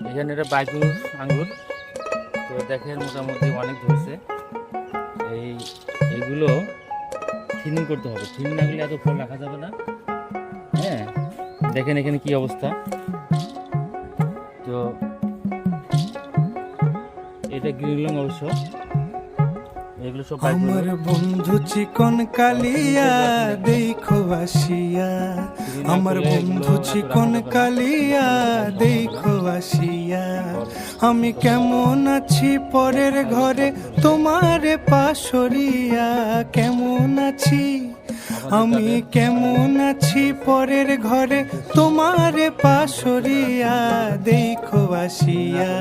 এখানে এটা বাইকুর আঙ্গুর, তো দেখেন মোটামুটি অনেক ধরছে। এইগুলো থিনিং করতে হবে, থিনিং না করলে এত ফল রাখা যাবে না। হ্যাঁ, দেখেন এখানে কি অবস্থা। তো এটা গ্রিন লং অবশ্য, এগুলো সব আমার বন্ধু চিকন কালিয়া দেখো আসিয়া, আমার বন্ধু চিকন কালিয়া দেখো আসিয়া। আমি কেমন আছি পরের ঘরে তোমার পাশরিয়া, কেমন আছি আমি কেমন আছি পরের ঘরে তোমার পাশরিয়া দেখো আসিয়া।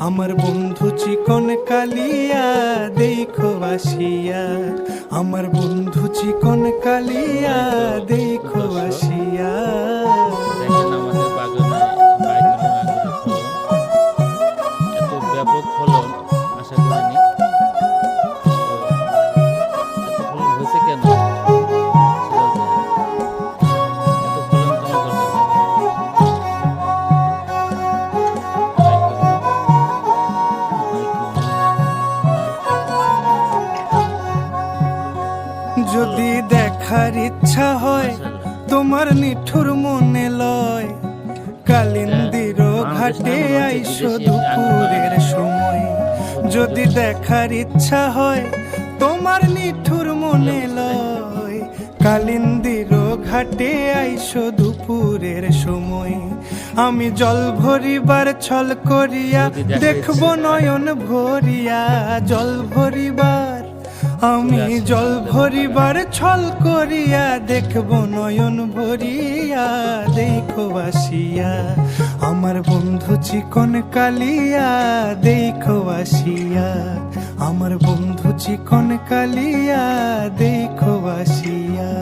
আমার বন্ধু চিকন কালিয়া দেখো আসিয়া, আমার বন্ধু চিকন কালিয়া দেখো আসিয়া। দেখেন আমাদের বাগানে বাইগুনের আঙ্গুরের ফলন, এত ব্যাপক ফলন আশা করিনি। তো এত ফলন হয়েছে কেন সেটাও জানি না। এত ফলন তোমার দরকার নেই। যদি দেখার ইচ্ছা হয় তোমার নিঠুর মনে লয়, কালিন্দির ঘাটে আইসো দুপুরের সময়। যদি দেখার ইচ্ছা হয় তোমার নিঠুর মনে লয়, কালিন্দির ঘাটে আইসো দুপুরের সময়। আমি জল ভরিবার ছল করিয়া দেখবো নয়ন ভরিয়া, জল ভরিবার আমি জল ভরিবার ছল করিয়া দেখবো নয়ন ভরিয়া দেখো আসিয়া। আমার বন্ধু চিকন কালিয়া দেখো আসিয়া, আমার বন্ধু চিকন কালিয়া দেখো আসিয়া।